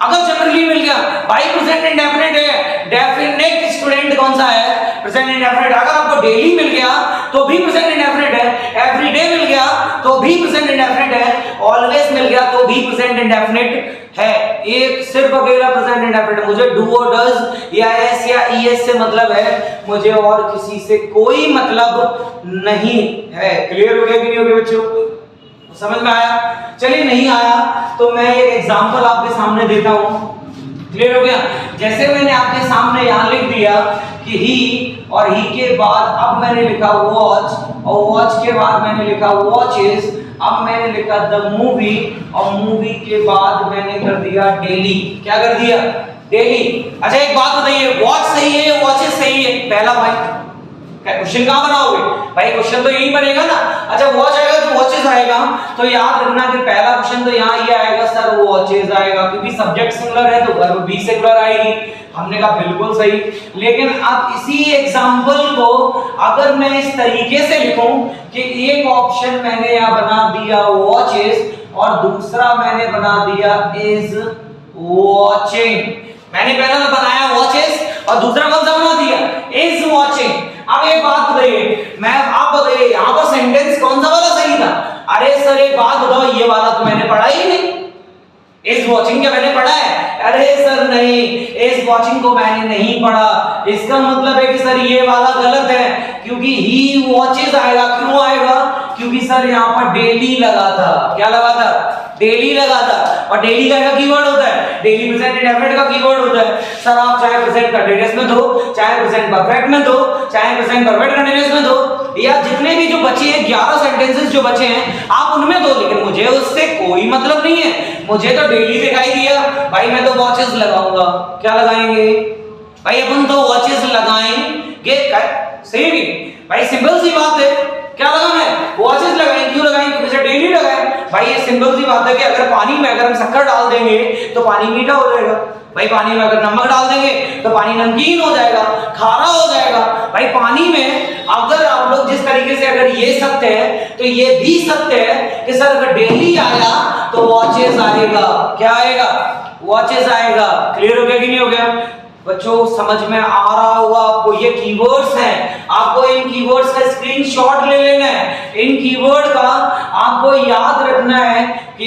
अगर जनरली मिल गया भाई प्रेजेंट इंडेफिनिट है, डेफिनेट स्टूडेंट कौन सा है? Present indefinite. अगर आपको डेली मिल गया तो भी प्रेजेंट इंडेफिनिट है, एवरीडे मिल गया तो भी प्रेजेंट इंडेफिनिट है, ऑलवेज मिल गया तो भी प्रेजेंट इंडेफिनिट है। एक सिर्फ अकेला प्रेजेंट इंडेफिनिट, मुझे डू और डज या एस या ईएस से मतलब है, मुझे और किसी से कोई मतलब नहीं है। क्लियर हो गया कि नहीं हो गया बच्चों? समझ में आया? चलिए नहीं आया तो मैं एक एग्जांपल आपके सामने देता हूं। क्लियर हो गया? जैसे मैंने आपके सामने यहां लिख दिया कि ही, और ही के बाद अब मैंने लिखा वॉच, और वॉच के बाद मैंने लिखा वॉचेस, अब मैंने लिखा द मूवी, और मूवी के बाद मैंने कर दिया डेली। क्या कर दिया? डेली। अच्छा एक बात बताइए, वॉच सही है, वॉचेस सही है? पहला भाई क्वेश्चन कहां बनाओगे भाई? क्वेश्चन तो यही बनेगा ना। अच्छा वॉच आएगा तो वॉचेस आएगा, तो याद रखना कि पहला क्वेश्चन तो यहाँ ये आएगा सर वॉचेस आएगा, क्योंकि सब्जेक्ट सिंगुलर है तो वर्ब भी सिंगुलर आएगी। हमने कहा बिल्कुल सही। लेकिन अब इसी एग्जांपल को अगर मैं इस तरीके से लिखूं कि एक ऑप्शन मैंने यहाँ बना दिया वॉचेस और दूसरा मैंने बना दिया इज वॉचिंग। मैंने पहला तो बनाया वॉचेस और दूसरा कौन सा बना दिया? Is watching. अब एक बात बताइए, आप बताइए यहां पर सेंटेंस कौन सा वाला सही था? अरे सर एक बात बताओ, ये वाला तो मैंने पढ़ा ही नहीं। इज वॉचिंग क्या मैंने पढ़ा है? अरे सर नहीं, इज वॉचिंग को मैंने नहीं पढ़ा। इसका मतलब है कि सर ये वाला गलत है, क्योंकि ही वॉचेस आएगा। क्यों आएगा? क्योंकि सर यहाँ पर डेली लगा था। क्या लगा था? डेली लगा था। और डेली का कीवर्ड होता है, डेली प्रेजेंट इंडेफिनिट का कीवर्ड होता है। सर आप चाहे प्रेजेंट कंटीन्यूअस में दो, चाहे प्रेजेंट परफेक्ट में दो, चाहे प्रेजेंट परफेक्ट कंटीन्यूअस में दो, या जितने भी जो बचे हैं 11 सेंटेंसेस जो बचे हैं आप उनमें दो, लेकिन मुझे उससे कोई मतलब नहीं है। मुझे तो डेली दिखाई दिया भाई, मैं तो वॉचेस लगाऊंगा। क्या लगाएंगे भाई? अपन तो वॉचेस लगाएंगे। सही नहीं भाई? सिंपल सी बात है। क्या लगाना है? वॉचेस लगाएं। क्यों लगाएं? क्योंकि डेली लगाएं। भाई ये सिंपल सी बात है कि अगर पानी में अगर हम शक्कर डाल देंगे तो पानी मीठा हो जाएगा। भाई पानी में अगर नमक डाल देंगे तो पानी नमकीन हो जाएगा, खारा हो जाएगा। भाई पानी में अगर आप लोग जिस तरीके से, अगर ये सत्य है तो ये भी सत्य है कि सर अगर डेली आया तो वॉचेस आएगा। क्या आएगा? वॉचेस आएगा। क्लियर हो गया कि नहीं हो गया बच्चों? समझ में आ रहा होगा आपको? ये कीवर्ड्स हैं, आपको इन कीवर्ड्स का स्क्रीनशॉट ले लेना है। इन कीवर्ड का आपको याद रखना है कि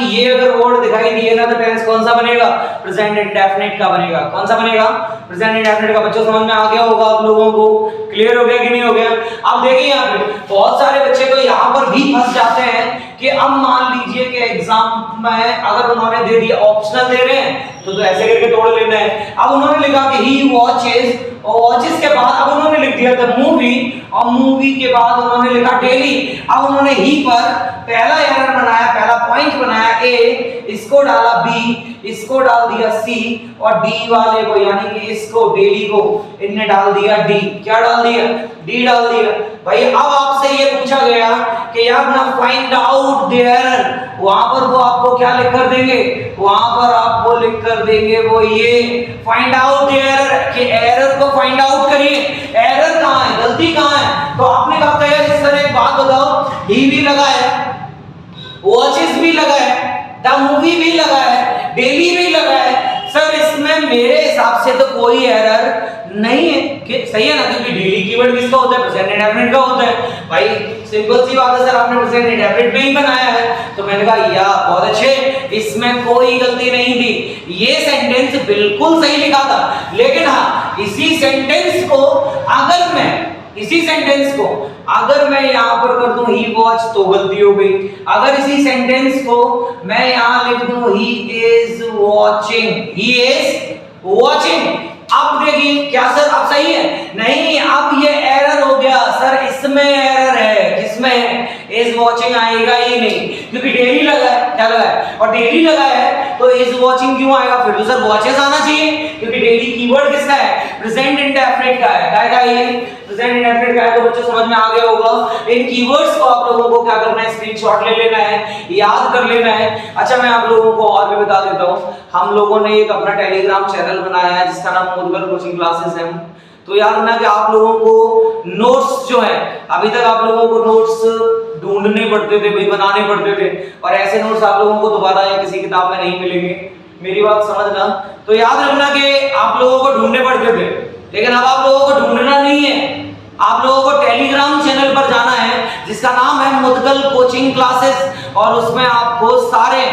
ये अगर वर्ड दिखाई दिए ना तो टेंस कौन सा बनेगा? प्रेजेंट इंडेफिनिट का बनेगा। कौन सा बनेगा? प्रेजेंट इंडेफिनिट का। बच्चों समझ में आ गया होगा आप लोगों को? क्लियर हो गया कि नहीं हो गया? अब देखिए यहाँ पे बहुत सारे बच्चे तो यहाँ पर भी फंस जाते हैं कि अब मान लीजिए कि एग्जाम में अगर उन्होंने दे दिया, ऑप्शनल दे रहे हैं तो ऐसे करके तोड़ लेना है। अब उन्होंने लिखा कि ही वॉचेस, और वॉचेस के बाद अब उन्होंने लिख दिया द मूवी, और मूवी के बाद उन्होंने लिखा डेली। अब उन्होंने ही पर पहला एरर बनाया, पहला पॉइंट बनाया ए, इसको डाला बी, इसको डाल दिया सी, और डी वाले को यानी कि इसको डेली को इनने डाल दिया डी। क्या डाल दिया? डी डाल दिया। भाई अब आपसे ये पूछा गया कि यार ना फाइंड आउट द एरर, वहां पर वो आपको क्या लिख कर देंगे? वहां पर आपको लिख कर देंगे वो ये फाइंड आउट द एरर, कि एरर को फाइंड आउट करिए। एरर कहां है? गलती कहां है? तो आपने कहा यार इस तरह एक बात बताओ, ही भी लगा है, वॉचेस भी लगा है, द मूवी भी लगा है, डेली भी लगा है। सर इसमें मेरे हिसाब से तो कोई एरर नहीं है। कि सही है ना? क्योंकि डेली कीवर्ड किसका होता है? प्रेजेंट इंडेफिनिट का होता है। भाई सिंपल सी बात है सर, आपने प्रेजेंट इंडेफिनिट में ही बनाया है। तो मैंने कहा या बहुत अच्छे, इसमें कोई गलती नहीं थी, ये सेंटेंस बिल्कुल सही लिखा था। लेकिन हाँ, इसी सेंटेंस को अगर मैं यहां पर कर दूं ही वॉच तो गलती हो गई। अगर इसी सेंटेंस को मैं यहां लिख दूं ही इज वॉचिंग, अब देखिए क्या सर अब सही है? नहीं, अब ये एरर हो गया सर। इसमें एरर है। किसमें? इज वॉचिंग आएगा ही नहीं, क्योंकि डेली लगा है। क्या लगा है? और डेली लगा है तो इज वॉचिंग क्यों आएगा? फिर तो सर वॉचेस आना चाहिए, क्योंकि डेली कीवर्ड किसका है? प्रेजेंट इंडेफिनिट का है। क्या ये प्रेजेंट इंडेफिनिट का है? तो बच्चों समझ में आ गया होगा। इन कीवर्ड्स को आप लोगों को क्या करना है? स्क्रीनशॉट ले लेना है, याद कर लेना है। अच्छा, मैं आप लोगों को और भी बता देता हूँ, हम लोगों ने एक अपना टेलीग्राम चैनल बनाया है जिसका नाम मुदगल कोचिंग क्लासेस है। तो याद रखना कि आप लोगों को नोट्स जो है, अभी तक आप लोगों को नोट्स ढूंढने पड़ते थे भाई, बनाने पड़ते थे, और ऐसे नोट्स आप लोगों को दोबारा या किसी किताब में नहीं मिलेंगे, मेरी बात समझना। तो याद रखना कि आप लोगों को ढूंढने पड़ते थे, लेकिन अब आप लोगों को ढूंढना नहीं है, आप लोगों को टेलीग्राम चैनल पर जाना है जिसका नाम है मुदगल कोचिंग क्लासेस, और उसमें आपको सारे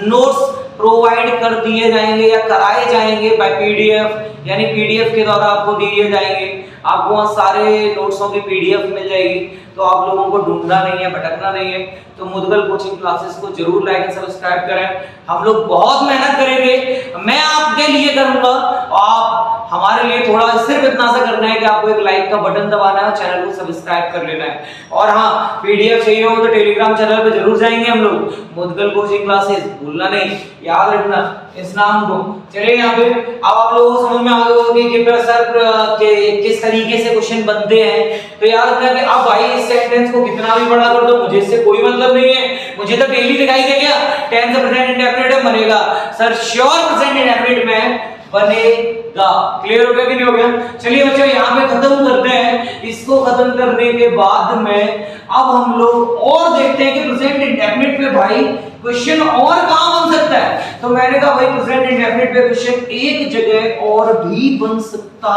नोट्स प्रोवाइड कर दिए जाएंगे या कराए जाएंगे बाय पीडीएफ, यानी पीडीएफ के द्वारा आपको दिए जाएंगे। आपको वहाँ सारे नोट्सों की पीडीएफ मिल जाएगी, तो आप लोगों को ढूंढना नहीं है, भटकना नहीं है। तो मुदगल कोचिंग क्लासेस को जरूर लाइक एंड सब्सक्राइब करें। हम लोग बहुत मेहनत करेंगे, मैं आपके लिए करूंगा, आप हमारे लिए थोड़ा सिर्फ इतना सा करना है कि आपको एक लाइक का बटन दबाना है, चैनल को सब्सक्राइब कर लेना है। और हाँ, पीडीएफ चाहिए हो तो टेलीग्राम चैनल पे जरूर जाएंगे हम लोग, मुदगल कोचिंग क्लासेस, भूलना नहीं, याद रखना इस नाम को। चलिए यहाँ पे अब आप लोगों को समझ में आ गया होगा कि सर के किस तरीके से क्वेश्चन बनते हैं। तो याद रखना कि अब भाई इस सेंटेंस को कितना भी बड़ा कर दो, मुझे इससे कोई मतलब नहीं है, मुझे तो डेली दिखाई दे गया टेंस प्रेजेंट इंडेफिनिट में बनेगा, सर श्योर प्रेजेंट इंडेफिनिट में बनेगा। क्लियर हो गया कि नहीं हो गया? चलिए बच्चों यहाँ पे खत्म करते हैं। इसको खत्म करने के बाद में अब हम लोग और देखते हैं कि प्रेजेंट इंडेफिनिट पे भाई क्वेश्चन और कहां बन सकता है। तो मैंने कहा भाई प्रेजेंट इंडेफिनिट पे क्वेश्चन एक जगह और भी बन सकता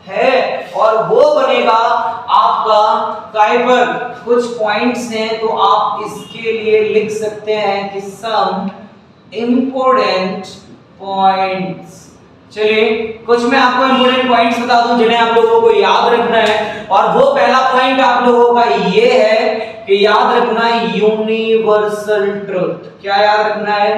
है, और वो बनेगा आपका काय पर। कुछ पॉइंट्स हैं तो आप इसके लिए लिख सकते हैं कि सम इंपॉर्टेंट पॉइंट्स। चलिए कुछ मैं आपको इंपॉर्टेंट पॉइंट्स बता दूं जिन्हें आप लोगों को याद रखना है, और वो पहला पॉइंट आप लोगों का ये है कि याद रखना है यूनिवर्सल ट्रुथ। क्या याद रखना है?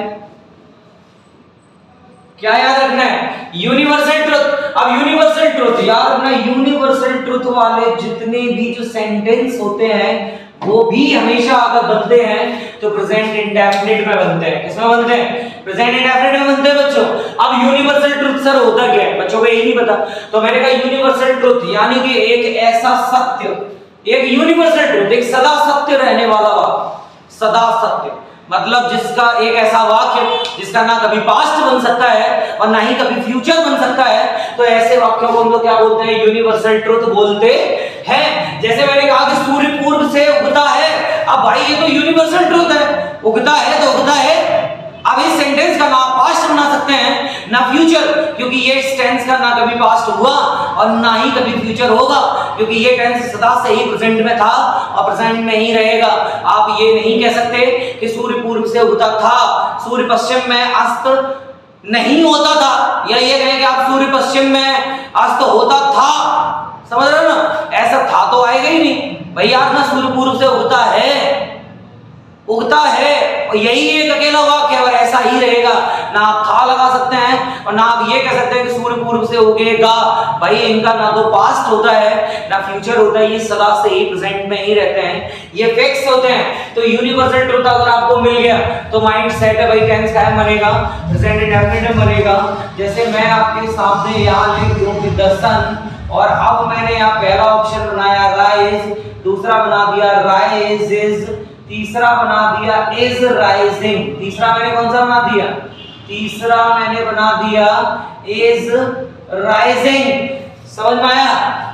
क्या याद रखना है? Universal truth. अब यूनिवर्सल ट्रुथ याद रखना, यूनिवर्सल ट्रुथ वाले जितने भी जो सेंटेंस होते हैं वो भी हमेशा अगर बनते हैं तो प्रेजेंट इंडेफिनिट में बनते हैं। किसमें बनते हैं? प्रेजेंट इंडेफिनिट में बनते हैं बच्चों। अब यूनिवर्सल ट्रुथ सर होता क्या है? बच्चों को यही नहीं पता, तो मैंने कहा यूनिवर्सल ट्रुथ यानी कि एक ऐसा सत्य, एक यूनिवर्सल ट्रुथ, एक सदा सत्य रहने वाला वाक्य। सदा सत्य मतलब जिसका एक ऐसा वाक्य जिसका ना कभी पास्ट बन सकता है और ना ही कभी फ्यूचर बन सकता है, तो ऐसे वाक्यों को हम लोग क्या बोलते हैं? यूनिवर्सल ट्रुथ बोलते हैं। जैसे मैंने कहा कि सूर्य पूर्व से उगता है, अब भाई ये तो यूनिवर्सल ट्रुथ है, उगता है तो उगता है। अब इस सेंटेंस का ना पास्ट बना सकते हैं ना फ्यूचर, क्योंकि ये टेंस का ना कभी पास्ट हुआ और ना ही कभी फ्यूचर होगा, क्योंकि ये टेंस सदा से ही प्रेजेंट में था और प्रेजेंट में ही रहेगा। आप ये नहीं कह सकते कि सूर्य पूर्व से उगता था, सूर्य पश्चिम में अस्त नहीं होता था, या ये कहें कि आप सूर्य पश्चिम में अस्त होता था। समझ रहे हो ना? ऐसा था तो आएगा ही नहीं भैया। ना सूर्य पूर्व से उगता है, उगता है, और यही एक अकेला वाक्य है और ऐसा ही रहेगा। ना आप था लगा सकते हैं और ना आप ये कह सकते हैं कि सूर्य पूर्व से उगेगा। भाई इनका ना तो पास्ट होता है ना फ्यूचर होता है, ये सदा से ही प्रेजेंट में ही रहते हैं, ये फिक्स होते हैं। तो यूनिवर्सल ट्रुथ अगर आपको मिल गया तो माइंड सेट है भाई, टेंस क्या बनेगा? प्रेजेंट इंडेफिनिट में बनेगा। जैसे मैं आपके सामने यहाँ लिख दूं कि द सन, और अब मैंने यहाँ पहला ऑप्शन बनाया राइज, दूसरा बना दिया राइजेस, तीसरा बना दिया इज राइजिंग। तीसरा मैंने कौन सा बना दिया? तीसरा मैंने बना दिया इज राइजिंग। समझ में आया?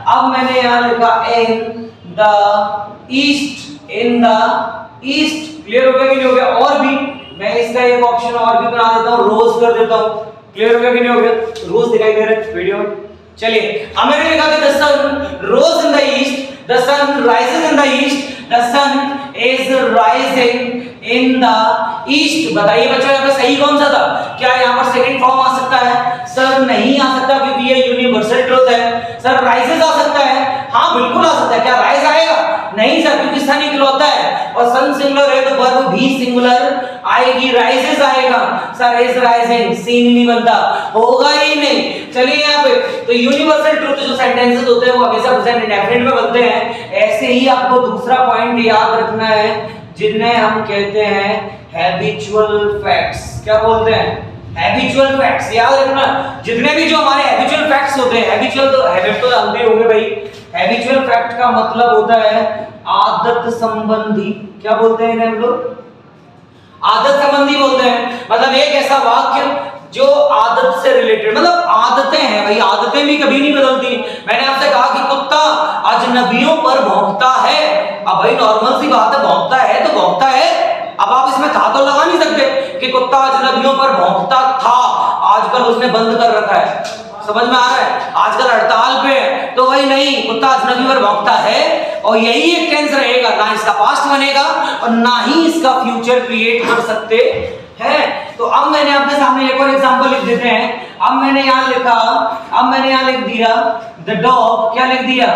अब मैंने यहां लिखा इन the east, in the east. Clear हो गया कि नहीं हो गया? और भी मैं इसका एक ऑप्शन और भी बना देता हूं, रोज कर देता हूं। क्लियर हो गया कि नहीं हो गया? रोज दिखाई दे रहा है वीडियो में। चलिए अब मैंने लिखा कि the sun rose in the east, the sun rises in the east, the sun is rising in the east। बताइए बच्चों यहाँ पे सही कौन सा था? क्या यहाँ पर सेकंड फॉर्म आ सकता है? सर नहीं आ सकता, क्योंकि ये यूनिवर्सल ट्रुथ है। सर राइजेस आ सकता है? हाँ बिल्कुल आ सकता है। क्या राइज आएगा? नहीं सर, क्योंकि सन इकलौता है और सन सिंगुलर है तो वर्ब भी सिंगुलर आएगी, राइजेस आएगा। सर इज राइजिंग सीन नहीं बनता, होगा ही नहीं। चलिए यहाँ पे तो यूनिवर्सल ट्रुथ जो सेंटेंसेस होते हैं वो हमेशा प्रेजेंट इंडेफिनिट में बनते हैं। ऐसे ही आपको दूसरा पॉइंट याद रखना है जिन्हें हम कहते हैं हैबिचुअल फैक्ट्स। क्या बोलते हैं? Habitual facts. याद रखना, जितने भी जो हमारे हैबिचुअल फैक्ट्स होते हैं, हैबिचुअल तो हैबिट तो जानते होंगे भाई। हैबिचुअल फैक्ट का मतलब होता है आदत संबंधी। क्या बोलते हैं इन्हें हम लोग? आदत संबंधी बोलते हैं। मतलब एक ऐसा वाक्य जो आदत से रिलेटेड, मतलब आदतें हैं भाई, आदतें भी कभी नहीं बदलती। मैंने आपसे कहा कि कुत्ता अजनबियों पर भौंकता है। अब भाई नॉर्मल सी बात है, भौंकता है तो भौंकता है। अब आप इसमें था तो लगा नहीं सकते कि कुत्ता अजनबियों पर भौंकता था, आजकल उसने बंद कर रखा है। समझ में आ रहा है? आजकल हड़ताल पे है, तो वही नहीं, कुत्ता अजनबी पर भौंकता है और यही एक टेंस रहेगा। ना इसका पास्ट बनेगा और ना ही इसका फ्यूचर क्रिएट कर सकते हैं। तो अब मैंने आपके सामने एक और एग्जांपल लिख देते हैं। अब मैंने यहां लिख दिया द डॉग। क्या लिख दिया?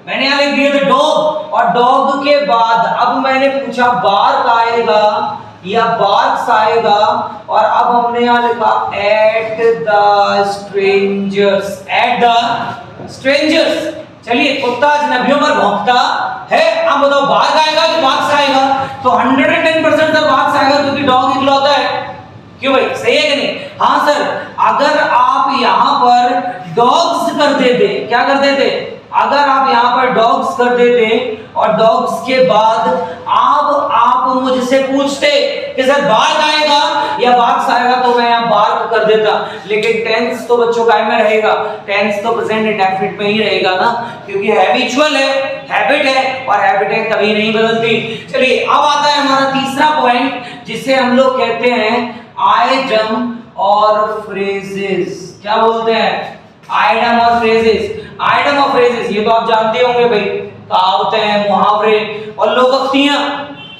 मैंने यहां लिख दिया द डॉग, और डॉग के बाद अब मैंने पूछा बार्क आएगा या बार्क्स आएगा, और अब हमने यहां लिखा at the strangers. At the strangers. चलिए, कुत्ता अजनबियों पर भौंकता है। अब बताओ बार्क आएगा कि बार्क्स आएगा? तो 110% तक बार्क्स आएगा, क्योंकि डॉग इकलौता है। क्यों भाई, सही है कि नहीं? हाँ सर, अगर आप यहां पर डॉग्स कर देते, क्या कर देते? अगर आप यहां पर डॉग्स कर देते और डॉग्स के बाद आप मुझसे पूछते कि सर बार्क आएगा या बार्क्स आएगा, तो मैं यहां बार्क कर देता। लेकिन टेंस तो बच्चों काय में रहेगा? टेंस तो प्रेजेंट इंडेफिनिट में ही रहेगा ना, क्योंकि हैबिचुअल है, हैबिट है, और हैबिटें कभी नहीं बदलती। चलिए, अब आता है हमारा तीसरा पॉइंट, जिसे हम लोग कहते हैं आइडम और फ्रेजेस। क्या बोलते हैं? आइडम और फ्रेजेस। आइडम और फ्रेजेस ये तो आप जानते होंगे भाई, कहावतें, मुहावरे और लोकोक्तियां।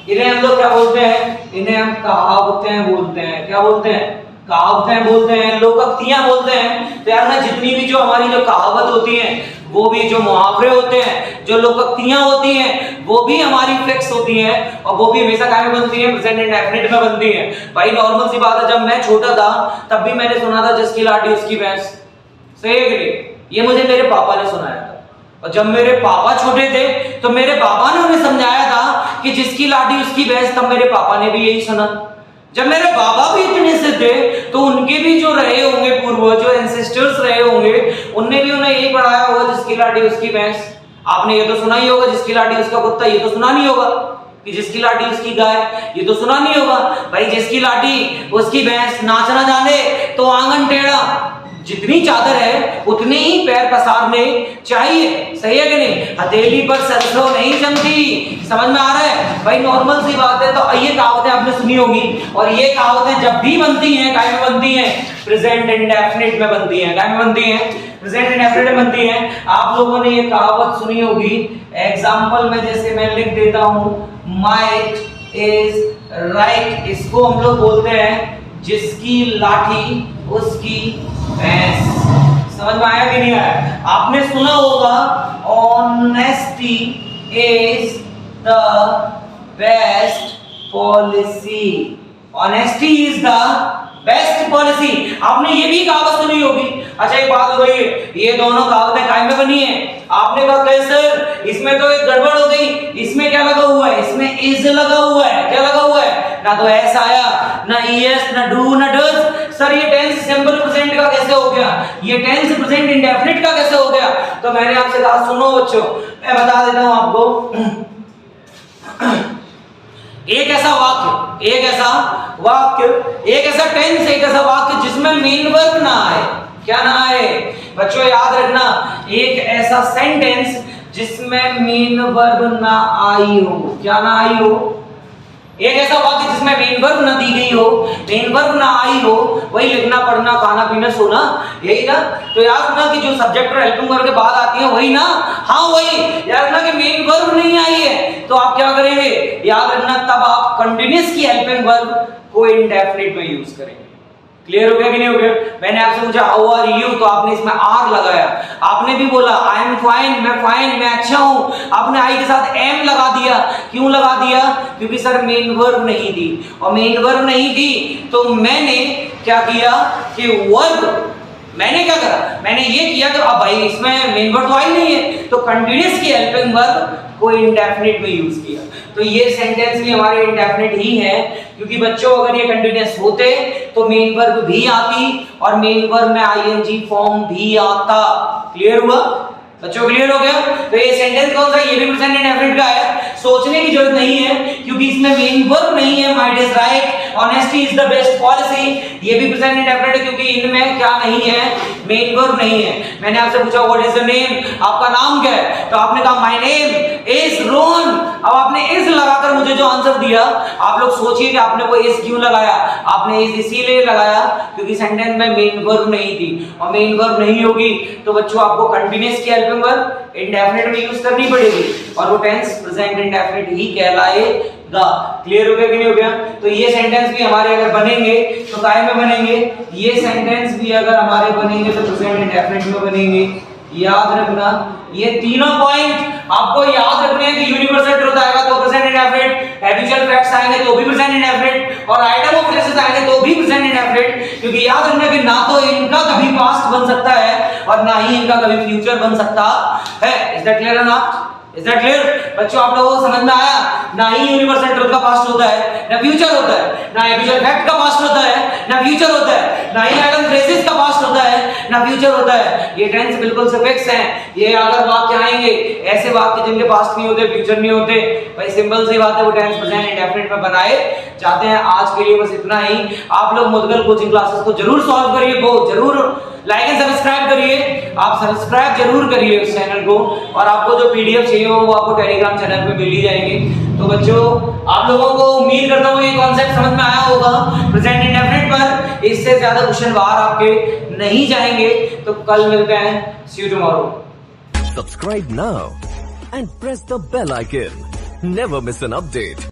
इन्हें हम लोग क्या बोलते हैं? इन्हें हम कहावतें बोलते हैं। क्या बोलते हैं? कहावतें बोलते हैं, लोकोक्तियां बोलते हैं। तो यार ना, जितनी भी जो हमारी जो कहावत होती है, वो भी जो मुहावरे होते हैं, जो लोकोक्तियां होती हैं, वो भी हमारी फिक्स होती हैं, और वो भी हमेशा काय में बनती हैं? प्रेजेंट इंडेफिनिट में बनती हैं। भाई नॉर्मल सी बात है, जब मैं छोटा था तब भी मैंने सुना था जिसकी लाठी उसकी भैंस। सही है कि नहीं? ये मुझे मेरे पापा ने सुनाया था, और जब मेरे पापा छोटे थे तो मेरे पापा ने उन्हें समझाया था कि जिसकी लाठी उसकी भैंस। तब मेरे पापा ने भी यही सुना। जब मेरे बाबा भी इतने से थे तो उनके भी जो रहे होंगे पूर्वज, जो एंसेस्टर्स रहे होंगे, उनने भी उन्हें यही पढ़ाया होगा, जिसकी लाठी उसकी भैंस। आपने ये तो सुना ही होगा, जिसकी लाठी उसका कुत्ता। ये तो सुना नहीं होगा कि जिसकी लाठी उसकी गाय। ये तो सुना नहीं होगा भाई, जिसकी लाठी उसकी भैंस। नाचना जाने तो आंगन टेढ़ा। जितनी चादर है उतने ही पैर पसारने चाहिए। सही है कि नहीं? हथेली पर सरसों नहीं जमती। समझ में आ रहा है भाई? नॉर्मल सी बात है। तो ये कहावतें आपने सुनी होगी, और ये कहावतें जब भी बनती हैं, काय में बनती हैं? प्रेजेंट इंडेफिनिट में बनती हैं। काय में बनती हैं? प्रेजेंट इंडेफिनिट में बनती हैं। आप लोगों ने ये कहावत सुनी होगी। एग्जाम्पल में जैसे मैं लिख देता हूं, माइट इज राइट। इसको हम लोग बोलते हैं जिसकी लाठी उसकी भैंस। समझ में आया कि नहीं आया? आपने सुना होगा honesty is the best policy. Honesty is the best policy. आपने ये भी कहावत सुनी होगी। अच्छा, एक बात हो गई, ये दोनों कहावतें काय में बनी है? आपने कहा कैसे? इसमें तो एक गड़बड़ हो गई। इसमें क्या लगा हुआ है? इसमें इज लगा हुआ है। क्या लगा हुआ है? ना तो एस आया, ना ईएस, ना डू, ना डज। सर ये टेंस सिंपल प्रेजेंट का कैसे हो गया? ये टेंस प्रेजेंट इंडेफिनिट का कैसे हो गया? तो मैंने आपसे कहा सुनो बच्चों, मैं बता देता हूं आपको। एक ऐसा टेंस, एक ऐसा वाक्य जिसमें मेन वर्ब ना आए। क्या ना आए बच्चों? याद रखना, एक ऐसा सेंटेंस जिसमें मेन वर्ब ना आई हो। क्या ना आई हो? एक ऐसा वाक्य जिसमें मेन वर्ब ना दी गई हो, मेन वर्ब ना आई हो। वही लिखना, पढ़ना, खाना, पीना, सोना, यही ना? तो याद रखना कि जो सब्जेक्ट और हेल्पिंग वर्ब के बाद आती है वही ना? हाँ वही। याद रखना कि मेन वर्ब नहीं आई है तो आप क्या करेंगे? याद रखना, तब आप कंटीन्यूअस की हेल्पिंग वर्ब को इंडेफिनिट में यूज करेंगे। क्लियर हो गया कि नहीं हो गया? मैंने आपसे पूछा हाउ आर यू, तो आपने इसमें आर लगाया। आपने भी बोला आई एम फाइन, मैं अच्छा हूं। आपने आई के साथ एम लगा दिया। क्यों लगा दिया? क्योंकि सर मेन वर्ब नहीं दी, और मेन वर्ब नहीं दी तो मैंने क्या किया कि वर्ब, मैंने क्या करा? मैंने ये किया कि अब भाई इसमें मेन वर्ब तो आई नहीं है, तो कंटीन्यूअस की हेल्पिंग वर्ब को इंडेफिनिट में यूज किया। तो ये सेंटेंस भी हमारे इंडेफिनिट ही है, क्योंकि बच्चों अगर ये कंटिन्यूअस होते तो मेन वर्ब भी आती और मेन वर्ब में आईएनजी फॉर्म भी आता। क्लियर हुआ बच्चों? क्लियर हो गया? तो ये सेंटेंस कौन सा? ये भी प्रेजेंट इंडेफिनिट का है, सोचने की जरूरत नहीं है क्योंकि इसमें मेन वर्ब नहीं है। Might is right, honesty is the best policy, ये भी प्रेजेंट इंडेफिनिट है क्योंकि इनमें क्या नहीं है? मेन वर्ब नहीं है। मैंने आपसे पूछा व्हाट इज द नेम, आपका नाम क्या है? तो आपने कहा माय नेम इज रोहन। अब आपने इज लगाकर मुझे जो आंसर दिया, आप लोग सोचिए कि आपने वो इज क्यों लगाया? आपने इज इसीलिए लगाया क्योंकि सेंटेंस में मेन वर्ब नहीं थी, और मेन वर्ब नहीं होगी तो बच्चों आपको कंटीन्यूअस की हेल्पिंग वर्ब इंडेफिनिट में यूज करनी पड़ेगी और वो टेंस प्रेजेंट इंडेफिनिट ही कहलाएगा। क्लियर हो गया कि नहीं हो गया? तो ये सेंटेंस भी हमारे अगर बनेंगे तो काय में बनेंगे? ये सेंटेंस भी अगर हमारे बनेंगे तो प्रेजेंट इंडेफिनिट में बनेंगे। याद रखना ये तीनों पॉइंट आपको याद रखने हैं कि यूनिवर्सल ट्रुथ आएगा तो प्रेजेंट इंडेफिनिट, हैबिचुअल फैक्ट्स आएंगे तो भी प्रेजेंट इंडेफिनिट, और आइटम ऑफ प्लेसेस आएंगे तो भी प्रेजेंट इंडेफिनिट। क्योंकि याद रखना कि ना तो इनका कभी पास्ट बन सकता है और ना ही इनका कभी फ्यूचर बन सकता है। इज दैट क्लियर ना? इज दैट क्लियर बच्चों? आप लोगों को समझ में आया? ना ही यूनिवर्सल ट्रुथ का पास्ट होता है, ना फ्यूचर होता है, ना हैबिचुअल फैक्ट का पास्ट होता है, ना फ्यूचर होता है, ना ही आइटम फ्रेजेस का पास्ट होता है, ना फ्यूचर होता है। ये टेंस बिल्कुल से फिक्स हैं। ये अगर वाक्य आएंगे ऐसे वाक्य जिनके पास्ट नहीं होते, फ्यूचर नहीं होते, भाई सिंपल सी बात है, वो टेंस प्रेजेंट इंडेफिनिट में बनाए जाते हैं। आज के लिए बस इतना ही। आप लोग मुदगल कोचिंग क्लासेस को जरूर सॉल्व करिए, वो जरूर लाइक एंड सब्सक्राइब करिए। आप सब्सक्राइब जरूर करिए उस चैनल को, और आपको जो पीडीएफ चाहिए वो आपको टेलीग्राम चैनल पे मिल ही जाएंगे। तो बच्चों आप लोगों को उम्मीद करता हूँ ये कॉन्सेप्ट समझ में आया होगा प्रेजेंट इंडेफिनिट पर। इससे ज्यादा क्वेश्चन बाहर आपके नहीं जाएंगे। तो कल मिलते हैं, see you tomorrow. Subscribe now and press the bell icon. Never miss an update.